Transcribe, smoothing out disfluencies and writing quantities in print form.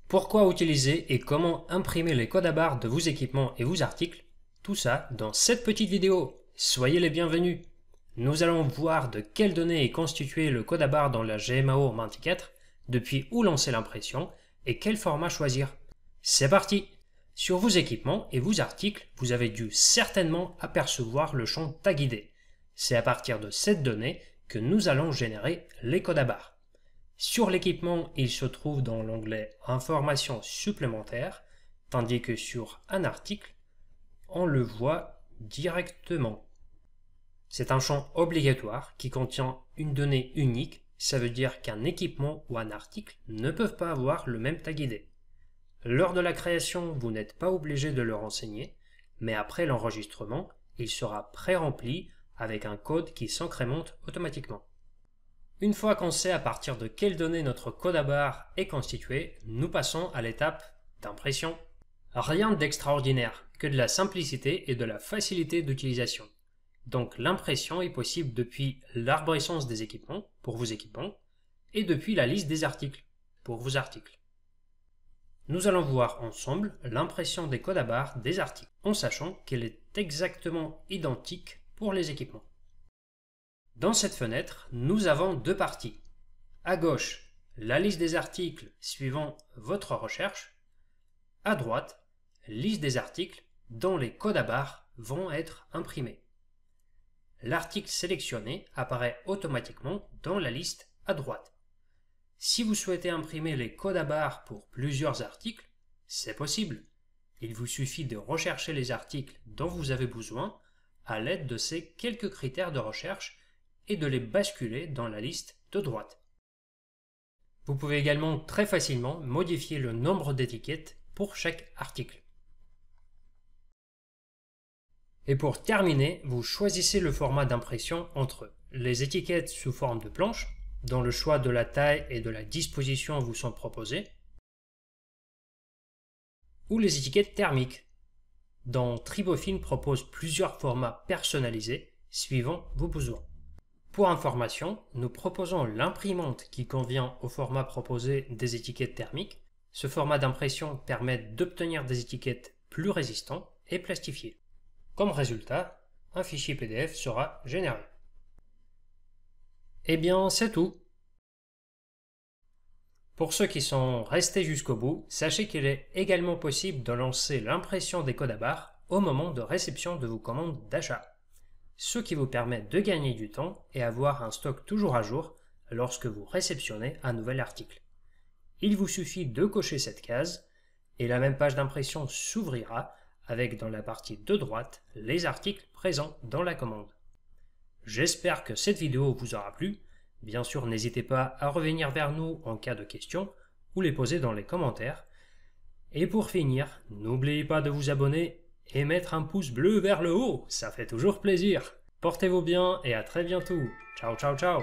Pourquoi utiliser et comment imprimer les codes à barres de vos équipements et vos articles? Tout ça dans cette petite vidéo. Soyez les bienvenus. Nous allons voir de quelles données est constitué le code à barres dans la GMAO Mentimeter, depuis où lancer l'impression et quel format choisir. C'est parti! Sur vos équipements et vos articles, vous avez dû certainement apercevoir le champ TagID. C'est à partir de cette donnée que nous allons générer les codes à barres. Sur l'équipement, il se trouve dans l'onglet Informations supplémentaires, tandis que sur un article, on le voit directement. C'est un champ obligatoire qui contient une donnée unique, ça veut dire qu'un équipement ou un article ne peuvent pas avoir le même TagID. Lors de la création, vous n'êtes pas obligé de le renseigner, mais après l'enregistrement, il sera pré-rempli avec un code qui s'incrémente automatiquement. Une fois qu'on sait à partir de quelles données notre code à barres est constitué, nous passons à l'étape d'impression. Rien d'extraordinaire, que de la simplicité et de la facilité d'utilisation. Donc l'impression est possible depuis l'arborescence des équipements, pour vos équipements, et depuis la liste des articles, pour vos articles. Nous allons voir ensemble l'impression des codes à barres des articles, en sachant qu'elle est exactement identique pour les équipements. Dans cette fenêtre, nous avons deux parties. À gauche, la liste des articles suivant votre recherche. À droite, liste des articles dont les codes à barres vont être imprimés. L'article sélectionné apparaît automatiquement dans la liste à droite. Si vous souhaitez imprimer les codes à barres pour plusieurs articles, c'est possible. Il vous suffit de rechercher les articles dont vous avez besoin à l'aide de ces quelques critères de recherche et de les basculer dans la liste de droite. Vous pouvez également très facilement modifier le nombre d'étiquettes pour chaque article. Et pour terminer, vous choisissez le format d'impression entre les étiquettes sous forme de planche, dont le choix de la taille et de la disposition vous sont proposés, ou les étiquettes thermiques, dont Tribofilm propose plusieurs formats personnalisés suivant vos besoins. Pour information, nous proposons l'imprimante qui convient au format proposé des étiquettes thermiques. Ce format d'impression permet d'obtenir des étiquettes plus résistantes et plastifiées. Comme résultat, un fichier PDF sera généré. Eh bien, c'est tout. Pour ceux qui sont restés jusqu'au bout, sachez qu'il est également possible de lancer l'impression des codes à barres au moment de réception de vos commandes d'achat, ce qui vous permet de gagner du temps et avoir un stock toujours à jour lorsque vous réceptionnez un nouvel article. Il vous suffit de cocher cette case et la même page d'impression s'ouvrira avec dans la partie de droite les articles présents dans la commande. J'espère que cette vidéo vous aura plu. Bien sûr, n'hésitez pas à revenir vers nous en cas de questions ou les poser dans les commentaires. Et pour finir, n'oubliez pas de vous abonner et mettre un pouce bleu vers le haut, ça fait toujours plaisir. Portez-vous bien et à très bientôt. Ciao, ciao, ciao.